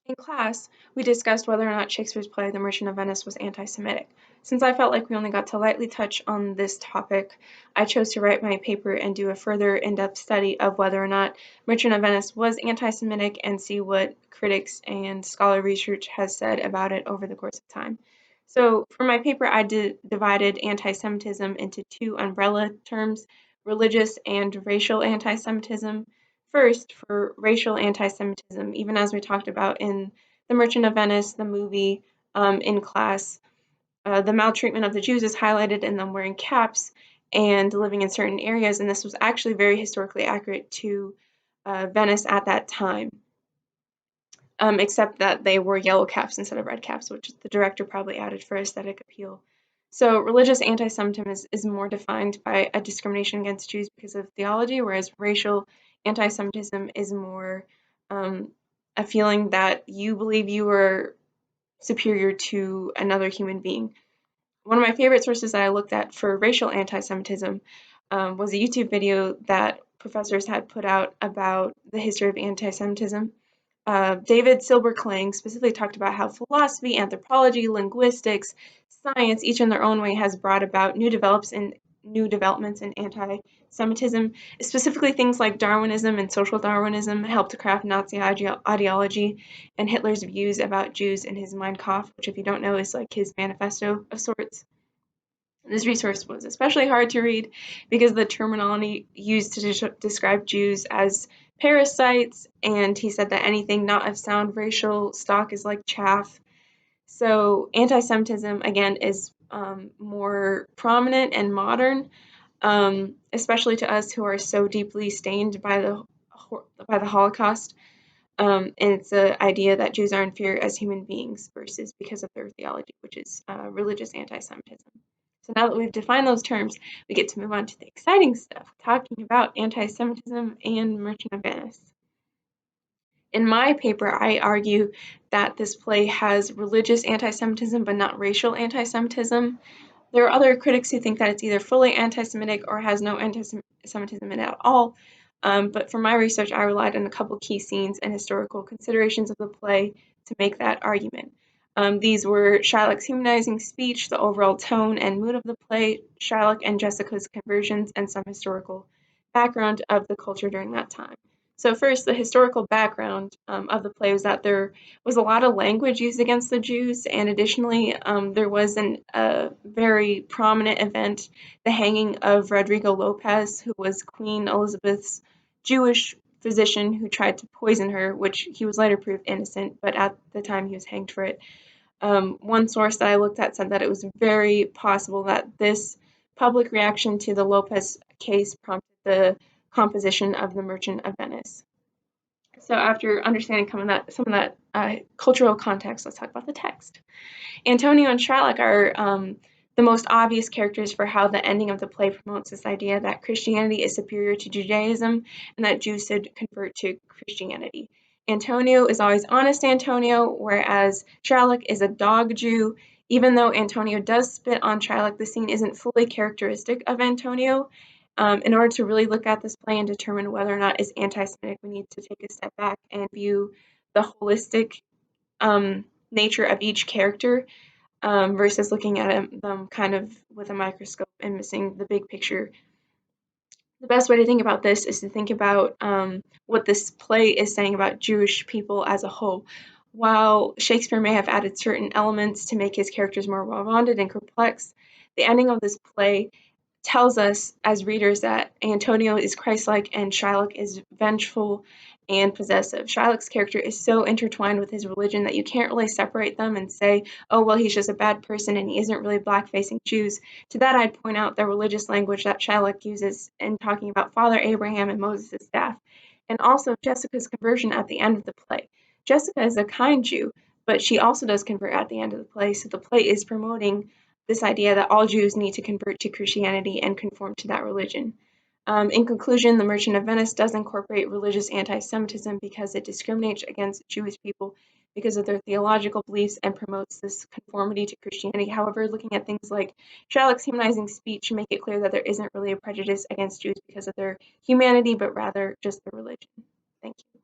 In class, we discussed whether or not Shakespeare's play The Merchant of Venice was anti-Semitic. Since I felt like we only got to lightly touch on this topic, I chose to write my paper and do a further in-depth study of whether or not Merchant of Venice was anti-Semitic and see what critics and scholar research has said about it over the course of time. So for my paper, I divided anti-Semitism into two umbrella terms, religious and racial anti-Semitism. First, for racial anti-Semitism, even as we talked about in The Merchant of Venice, the movie, in class, the maltreatment of the Jews is highlighted in them wearing caps and living in certain areas, and this was actually very historically accurate to Venice at that time, except that they wore yellow caps instead of red caps, which the director probably added for aesthetic appeal. So religious anti-Semitism is more defined by a discrimination against Jews because of theology, whereas racial anti-Semitism is more a feeling that you believe you are superior to another human being. One of my favorite sources that I looked at for racial anti-Semitism was a YouTube video that professors had put out about the history of anti-Semitism. David Silberklang specifically talked about how philosophy, anthropology, linguistics, science, each in their own way, has brought about new developments in anti-Semitism. Specifically, things like Darwinism and social Darwinism helped to craft Nazi ideology and Hitler's views about Jews in his Mein Kampf, which, if you don't know, is like his manifesto of sorts. This resource was especially hard to read because the terminology used to describe Jews as parasites, and he said that anything not of sound racial stock is like chaff. So anti-Semitism, again, is more prominent and modern, especially to us who are so deeply stained by the Holocaust. And it's the idea that Jews are inferior as human beings versus because of their theology, which is religious anti-Semitism. So now that we've defined those terms, we get to move on to the exciting stuff, talking about anti-Semitism and Merchant of Venice. In my paper, I argue that this play has religious anti-Semitism but not racial anti-Semitism. There are other critics who think that it's either fully anti-Semitic or has no anti-Semitism in it at all. But for my research, I relied on a couple key scenes and historical considerations of the play to make that argument. These were Shylock's humanizing speech, the overall tone and mood of the play, Shylock and Jessica's conversions, and some historical background of the culture during that time. So first, the historical background of the play was that there was a lot of language used against the Jews, and additionally, there was a very prominent event, the hanging of Rodrigo Lopez, who was Queen Elizabeth's Jewish physician who tried to poison her, which he was later proved innocent, but at the time he was hanged for it. One source that I looked at said that it was very possible that this public reaction to the Lopez case prompted the composition of The Merchant of Venice. So after understanding some of that cultural context, let's talk about the text. Antonio and Shylock are the most obvious characters for how the ending of the play promotes this idea that Christianity is superior to Judaism and that Jews should convert to Christianity. Antonio is always honest Antonio, whereas Shylock is a dog Jew. Even though Antonio does spit on Shylock, the scene isn't fully characteristic of Antonio. In order to really look at this play and determine whether or not it's anti-Semitic, we need to take a step back and view the holistic nature of each character versus looking at them kind of with a microscope and missing the big picture. The best way to think about this is to think about what this play is saying about Jewish people as a whole. While Shakespeare may have added certain elements to make his characters more well-rounded and complex, the ending of this play tells us as readers that Antonio is Christ-like and Shylock is vengeful and possessive. Shylock's character is so intertwined with his religion that you can't really separate them and say, oh, well, he's just a bad person and he isn't really black-facing Jews. To that, I'd point out the religious language that Shylock uses in talking about Father Abraham and Moses' staff, and also Jessica's conversion at the end of the play. Jessica is a kind Jew, but she also does convert at the end of the play, so the play is promoting this idea that all Jews need to convert to Christianity and conform to that religion. In conclusion, The Merchant of Venice does incorporate religious anti-Semitism because it discriminates against Jewish people because of their theological beliefs and promotes this conformity to Christianity. However, looking at things like Shylock's humanizing speech make it clear that there isn't really a prejudice against Jews because of their humanity, but rather just their religion. Thank you.